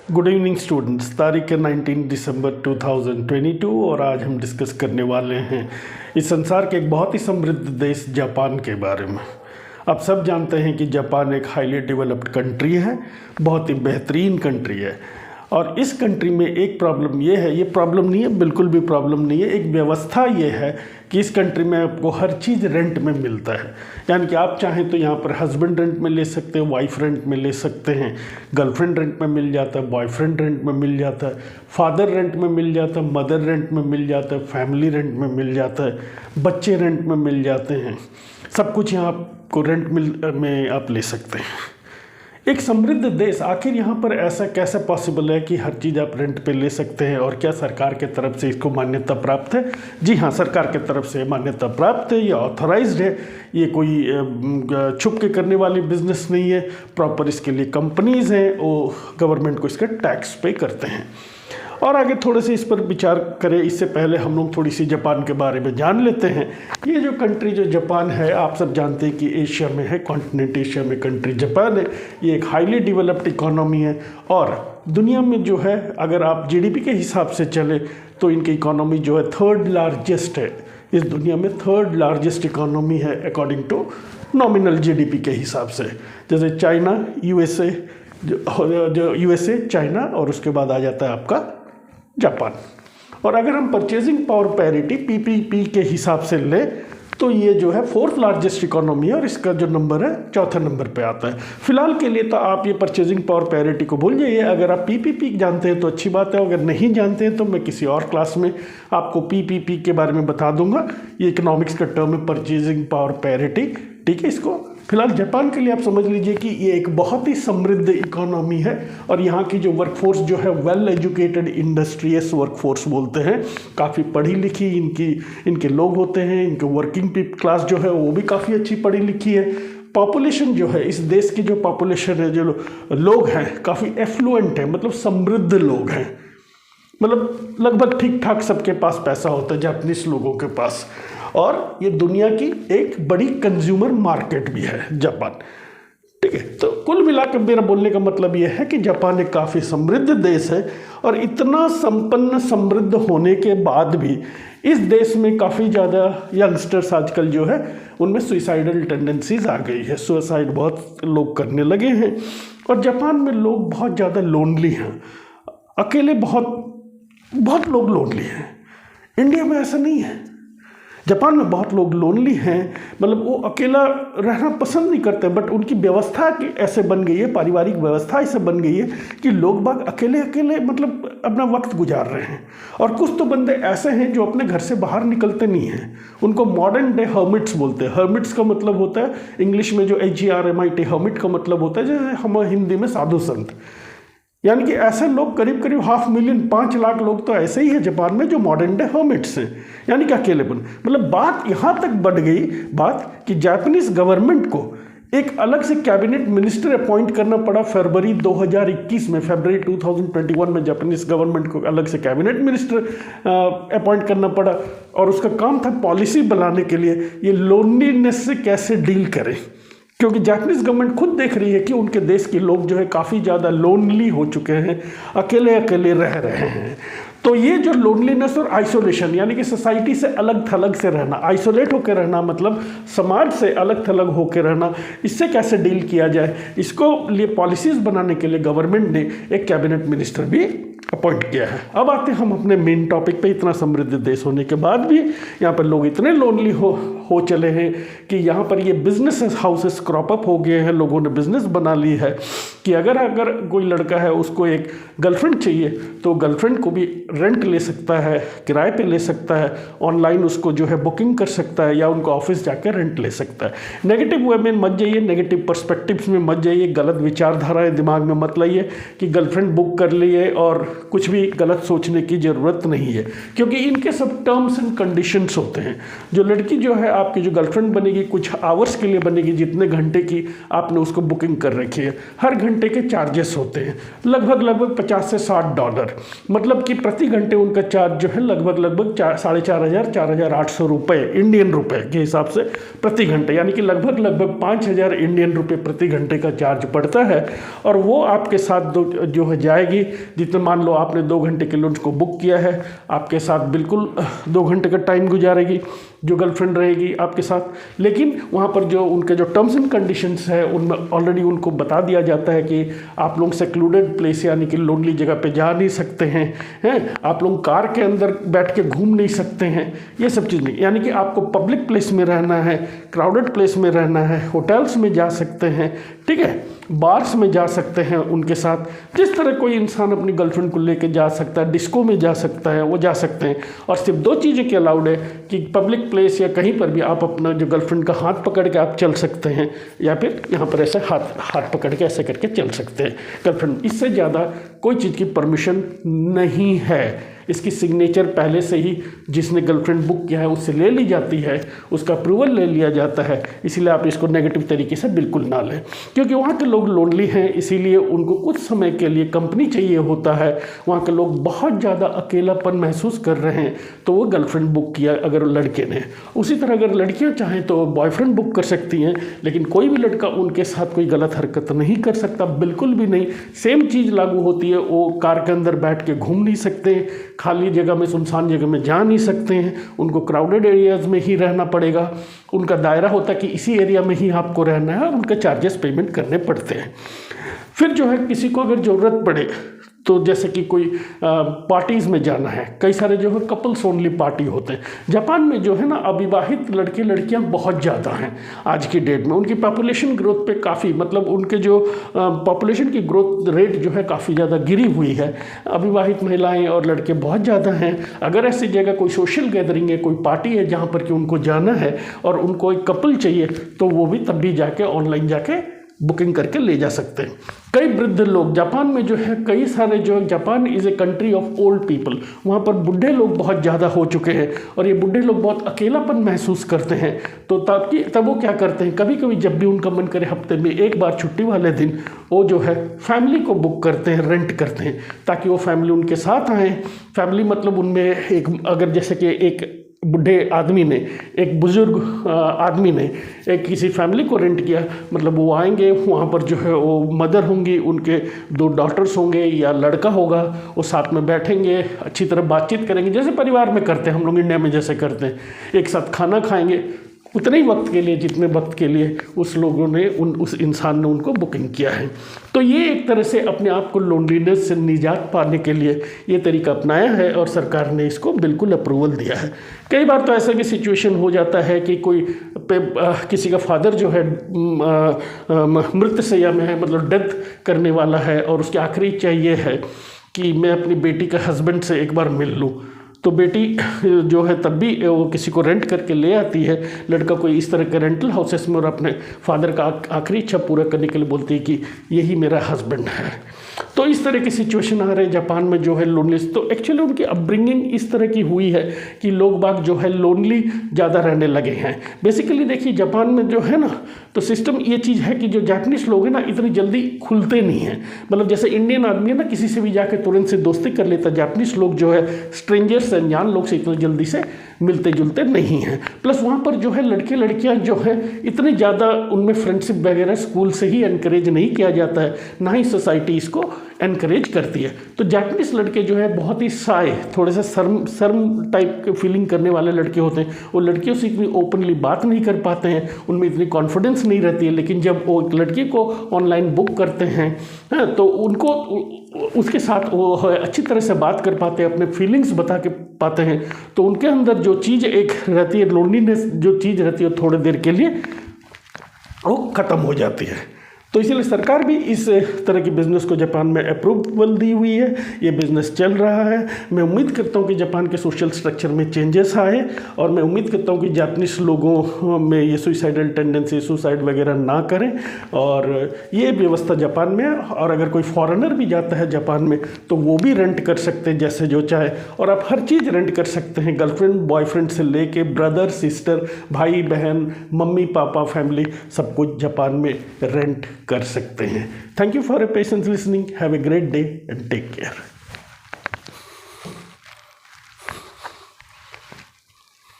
Good evening students. तारीख है 19 दिसंबर 2022 और आज हम डिस्कस करने वाले हैं इस संसार के एक बहुत ही समृद्ध देश जापान के बारे में। आप सब जानते हैं कि जापान एक हाईली डेवलप्ड कंट्री है, बहुत ही बेहतरीन कंट्री है। और इस कंट्री में एक प्रॉब्लम ये है, ये प्रॉब्लम नहीं है, बिल्कुल भी प्रॉब्लम नहीं है, एक व्यवस्था ये है कि इस कंट्री में आपको हर चीज़ रेंट में मिलता है। यानी कि आप चाहें तो यहाँ पर हस्बैंड रेंट में ले सकते हैं, वाइफ रेंट में ले सकते हैं, गर्लफ्रेंड रेंट में मिल जाता है, बॉयफ्रेंड रेंट में मिल जाता है, फादर रेंट में मिल जाता है, मदर रेंट में मिल जाता है, फैमिली रेंट में मिल जाता है, बच्चे रेंट में मिल जाते हैं। सब कुछ यहाँ आपको रेंट में आप ले सकते हैं। एक समृद्ध देश, आखिर यहाँ पर ऐसा कैसे पॉसिबल है कि हर चीज़ आप रेंट पे ले सकते हैं? और क्या सरकार के तरफ से इसको मान्यता प्राप्त है? जी हाँ, सरकार के तरफ से मान्यता प्राप्त है, ये ऑथराइज्ड है, ये कोई छुप के करने वाली बिजनेस नहीं है। प्रॉपर इसके लिए कंपनीज़ हैं, वो गवर्नमेंट को इसका टैक्स पे करते हैं। और आगे थोड़े से इस पर विचार करें, इससे पहले हम लोग थोड़ी सी जापान के बारे में जान लेते हैं। ये जो कंट्री जो जापान है, आप सब जानते हैं कि एशिया में है, कॉन्टिनेंट एशिया में कंट्री जापान है। ये एक हाईली डेवलप्ड इकोनॉमी है और दुनिया में जो है, अगर आप जीडीपी के हिसाब से चले तो इनकी इकोनॉमी जो है थर्ड लार्जेस्ट है। इस दुनिया में थर्ड लार्जेस्ट इकोनॉमी है अकॉर्डिंग टू नॉमिनल जीडीपी के हिसाब से। जैसे चाइना, यूएसए, जो यूएसए, चाइना और उसके बाद आ जाता है आपका जापान। और अगर हम परचेजिंग पावर पैरिटी पीपीपी के हिसाब से ले तो ये जो है फोर्थ लार्जेस्ट इकोनॉमी है और इसका जो नंबर है चौथे नंबर पे आता है। फिलहाल के लिए तो आप ये परचेजिंग पावर पैरिटी को भूल जाइए। अगर आप पीपीपी जानते हैं तो अच्छी बात है, अगर नहीं जानते हैं तो मैं किसी और क्लास में आपको पीपीपी के बारे में बता दूंगा। ये इकोनॉमिक्स का टर्म है, परचेजिंग पावर पैरिटी, ठीक है। इसको फिलहाल जापान के लिए आप समझ लीजिए कि ये एक बहुत ही समृद्ध इकोनॉमी है और यहाँ की जो वर्कफोर्स जो है वेल एजुकेटेड इंडस्ट्रियस वर्कफोर्स बोलते हैं। काफ़ी पढ़ी लिखी इनके लोग होते हैं। इनके वर्किंग क्लास जो है वो भी काफ़ी अच्छी पढ़ी लिखी है। पॉपुलेशन जो है, इस देश की जो पॉपुलेशन है, जो लोग हैं काफ़ी एफ्लुएंट है, मतलब समृद्ध लोग हैं। मतलब लगभग ठीक ठाक सबके पास पैसा होता है जापानीज लोगों के पास। और ये दुनिया की एक बड़ी कंज्यूमर मार्केट भी है जापान, ठीक है। तो कुल मिलाकर मेरा बोलने का मतलब ये है कि जापान एक काफ़ी समृद्ध देश है और इतना संपन्न समृद्ध होने के बाद भी इस देश में काफ़ी ज़्यादा यंगस्टर्स आजकल जो है उनमें सुइसाइडल टेंडेंसीज आ गई है। सुसाइड बहुत लोग करने लगे हैं और जापान में लोग बहुत ज़्यादा लोनली हैं, अकेले बहुत लोग लोनली हैं। इंडिया में ऐसा नहीं है, जापान में बहुत लोग लोनली हैं, मतलब वो अकेला रहना पसंद नहीं करते। बट उनकी व्यवस्था की ऐसे बन गई है, पारिवारिक व्यवस्था ऐसे बन गई है कि लोग बाग अकेले मतलब अपना वक्त गुजार रहे हैं। और कुछ तो बंदे ऐसे हैं जो अपने घर से बाहर निकलते नहीं हैं, उनको मॉडर्न डे हर्मिट्स बोलते हैं। हर्मिट्स का मतलब होता है इंग्लिश में जो HERMIT, हर्मिट का मतलब होता है जैसे हम हिंदी में साधु संत। यानी कि ऐसे लोग करीब 500,000 5 लाख लोग तो ऐसे ही है जापान में जो मॉडर्न डे हर्मिट्स हैं, यानी कि अकेलेपन। मतलब बात यहाँ तक बढ़ गई कि जापानीज गवर्नमेंट को एक अलग से कैबिनेट मिनिस्टर अपॉइंट करना पड़ा फरवरी 2021 में। फरवरी 2021 में जापानीज गवर्नमेंट को अलग से कैबिनेट मिनिस्टर अपॉइंट करना पड़ा और उसका काम था पॉलिसी बनाने के लिए ये लोनलीनेस से कैसे डील करें। क्योंकि जापानीज गवर्नमेंट खुद देख रही है कि उनके देश के लोग जो है काफ़ी ज़्यादा लोनली हो चुके हैं, अकेले रह रहे हैं। तो ये जो लोनलीनेस और आइसोलेशन, यानी कि सोसाइटी से अलग थलग से रहना, आइसोलेट होकर रहना मतलब समाज से अलग थलग होकर रहना, इससे कैसे डील किया जाए, इसको लिए पॉलिसीज़ बनाने के लिए गवर्नमेंट ने एक कैबिनेट मिनिस्टर भी अपॉइंट किया है। अब आते हैं हम अपने मेन टॉपिक पे। इतना समृद्ध देश होने के बाद भी यहाँ पर लोग इतने लोनली हो चले हैं कि यहाँ पर ये बिजनेस हाउसेस क्रॉप अप हो गए हैं। लोगों ने बिजनेस बना ली है कि अगर कोई लड़का है उसको एक गर्लफ्रेंड चाहिए तो गर्लफ्रेंड को भी रेंट ले सकता है, किराए पे ले सकता है, ऑनलाइन उसको जो है बुकिंग कर सकता है या उनको ऑफिस जाकर रेंट ले सकता है। नेगेटिव वे में मत जाइए, नेगेटिव पर्सपेक्टिव्स में मत जाइए, गलत विचारधाराएं दिमाग में मत लाइए कि गर्लफ्रेंड बुक कर लिए और कुछ भी गलत सोचने की ज़रूरत नहीं है, क्योंकि इनके सब टर्म्स एंड कंडीशंस होते हैं। जो लड़की जो है आपकी जो गर्लफ्रेंड बनेगी कुछ आवर्स के लिए बनेगी, जितने घंटे की आपने उसको बुकिंग कर रखी है। हर घंटे घंटे के चार्जेस होते हैं लगभग $50 से $60, मतलब कि प्रति घंटे उनका चार्ज जो है लगभग 4,500 4,800 रुपये इंडियन रुपए के हिसाब से प्रति घंटे, यानी कि लगभग 5,000 इंडियन रुपये प्रति घंटे का चार्ज पड़ता है। और वो आपके साथ जो है जाएगी, जितने मान लो आपने 2 घंटे के लिए उसको बुक किया है, आपके साथ बिल्कुल 2 घंटे का टाइम गुजारेगी जो गर्लफ्रेंड रहेगी आपके साथ। लेकिन वहाँ पर जो उनके जो टर्म्स एंड कंडीशंस है उनमें ऑलरेडी उनको बता दिया जाता है कि आप लोग सेक्लूडेड प्लेस यानी कि लोनली जगह पे जा नहीं सकते हैं, आप लोग कार के अंदर बैठ के घूम नहीं सकते हैं, ये सब चीज़ नहीं, यानी कि आपको पब्लिक प्लेस में रहना है, क्राउडेड प्लेस में रहना है, होटल्स में जा सकते हैं, ठीक है, बार्स में जा सकते हैं उनके साथ। जिस तरह कोई इंसान अपनी गर्लफ्रेंड को लेके जा सकता है, डिस्को में जा सकता है, वो जा सकते हैं। और सिर्फ 2 चीज़ें की अलाउड है कि पब्लिक प्लेस या कहीं पर भी आप अपना जो गर्लफ्रेंड का हाथ पकड़ के आप चल सकते हैं, या फिर यहाँ पर ऐसे हाथ पकड़ के ऐसे करके चल सकते हैं गर्लफ्रेंड। इससे ज़्यादा कोई चीज़ की परमिशन नहीं है। इसकी सिग्नेचर पहले से ही जिसने गर्लफ्रेंड बुक किया है उससे ले ली जाती है, उसका अप्रूवल ले लिया जाता है। इसीलिए आप इसको नेगेटिव तरीके से बिल्कुल ना लें, क्योंकि वहाँ के लोग लोनली हैं, इसीलिए उनको कुछ समय के लिए कंपनी चाहिए होता है। वहाँ के लोग बहुत ज़्यादा अकेलापन महसूस कर रहे हैं, तो वो गर्लफ्रेंड बुक किया अगर लड़के ने। उसी तरह अगर लड़कियाँ चाहें तो बॉयफ्रेंड बुक कर सकती हैं, लेकिन कोई भी लड़का उनके साथ कोई गलत हरकत नहीं कर सकता, बिल्कुल भी नहीं। सेम चीज़ लागू होती है, वो कार के अंदर बैठ के घूम नहीं सकते, खाली जगह में, सुनसान जगह में जा नहीं सकते हैं, उनको क्राउडेड एरियाज़ में ही रहना पड़ेगा। उनका दायरा होता है कि इसी एरिया में ही आपको रहना है, और उनके चार्जेस पेमेंट करने पड़ते हैं। फिर जो है किसी को अगर ज़रूरत पड़े तो जैसे कि कोई पार्टीज़ में जाना है, कई सारे जो है कपल्स ओनली पार्टी होते हैं। जापान में जो है ना अविवाहित लड़के लड़कियां बहुत ज़्यादा हैं आज की डेट में। उनकी पॉपुलेशन ग्रोथ पे काफ़ी, मतलब उनके जो पॉपुलेशन की ग्रोथ रेट जो है काफ़ी ज़्यादा गिरी हुई है। अविवाहित महिलाएं और लड़के बहुत ज़्यादा हैं। अगर ऐसी जगह कोई सोशल गैदरिंग है, कोई पार्टी है जहाँ पर कि उनको जाना है और उनको एक कपल चाहिए, तो वो भी तब भी जाके ऑनलाइन जाके बुकिंग करके ले जा सकते हैं। कई वृद्ध लोग जापान में जो है, कई सारे जो, Japan is a country of old people, वहाँ पर बुढ़े लोग बहुत ज़्यादा हो चुके हैं, और ये बुढ़े लोग बहुत अकेलापन महसूस करते हैं। तो तब वो क्या करते हैं, कभी कभी जब भी उनका मन करे हफ्ते में एक बार छुट्टी वाले दिन वो जो है फैमिली को बुक करते हैं, रेंट करते हैं, ताकि वो फैमिली उनके साथ आए। फैमिली मतलब उनमें एक, अगर जैसे कि एक बुढ़े आदमी ने, एक बुज़ुर्ग आदमी ने एक किसी फैमिली को रेंट किया, मतलब वो आएंगे, वहाँ पर जो है वो मदर होंगी, उनके 2 डॉटर्स होंगे या लड़का होगा, वो साथ में बैठेंगे, अच्छी तरह बातचीत करेंगे, जैसे परिवार में करते हैं हम लोग इंडिया में जैसे करते हैं। एक साथ खाना खाएंगे, उतने ही वक्त के लिए जितने वक्त के लिए उस लोगों ने उस इंसान ने उनको बुकिंग किया है। तो ये एक तरह से अपने आप को लोनलीनेस से निजात पाने के लिए ये तरीका अपनाया है, और सरकार ने इसको बिल्कुल अप्रूवल दिया है। कई बार तो ऐसा भी सिचुएशन हो जाता है कि कोई किसी का फादर जो है मृतशैया में है, मतलब डेथ करने वाला है, और उसकी आखिरी इच्छा ये है कि मैं अपनी बेटी के हस्बैंड से एक बार मिल लूँ। तो बेटी जो है तब भी वो किसी को रेंट करके ले आती है, लड़का कोई इस तरह के रेंटल हाउसेस में, और अपने फादर का आखिरी इच्छा पूरा करने के लिए बोलती है कि यही मेरा हस्बैंड है। तो इस तरह की सिचुएशन आ रहे हैं जापान में जो है लोनलीनेस। तो एक्चुअली उनकी अपब्रिंगिंग इस तरह की हुई है कि लोग बाग जो है लोनली ज़्यादा रहने लगे हैं। बेसिकली देखिए जापान में जो है ना, तो सिस्टम ये चीज़ है कि जो जापानीज़ लोग हैं ना इतनी जल्दी खुलते नहीं हैं। मतलब जैसे इंडियन आदमी है ना, किसी से भी जाके तुरंत से दोस्ती कर लेता, जापानीज़ लोग जो है स्ट्रेंजर्स, अनजान लोग से इतनी जल्दी से मिलते जुलते नहीं हैं। प्लस वहाँ पर जो है लड़के लड़कियाँ जो है इतने ज़्यादा उनमें फ्रेंडशिप वगैरह स्कूल से ही एनकरेज नहीं किया जाता है, ना ही सोसाइटी इसको एनकरेज करती है। तो जापानीज़ लड़के जो है बहुत ही साय, थोड़े से शर्म टाइप के फीलिंग करने वाले लड़के होते हैं। वो लड़कियों से इतनी ओपनली बात नहीं कर पाते हैं, उनमें इतनी कॉन्फिडेंस नहीं रहती है। लेकिन जब वो एक लड़की को ऑनलाइन बुक करते हैं तो उनको उसके साथ वो अच्छी तरह से बात कर पाते हैं, अपने फीलिंग्स बता के पाते हैं, तो उनके अंदर जो चीज़ एक रहती है, लोनलीनेस जो चीज़ रहती है, थोड़ी देर के लिए वो ख़त्म हो जाती है। तो इसीलिए सरकार भी इस तरह की बिज़नेस को जापान में अप्रूवल दी हुई है, ये बिज़नेस चल रहा है। मैं उम्मीद करता हूँ कि जापान के सोशल स्ट्रक्चर में चेंजेस आए, और मैं उम्मीद करता हूँ कि जापानीज़ लोगों में ये सुसाइडल टेंडेंसी, सुसाइड वगैरह ना करें, और ये व्यवस्था जापान में है। और अगर कोई फॉरेनर भी जाता है जापान में तो वो भी रेंट कर सकते हैं जैसे जो चाहे, और आप हर चीज़ रेंट कर सकते हैं, गर्लफ्रेंड बॉयफ्रेंड से लेके ब्रदर सिस्टर, भाई बहन, मम्मी पापा, फैमिली, सब कुछ जापान में रेंट कर सकते हैं। Thank you for a patience listening. Have a great day and take care.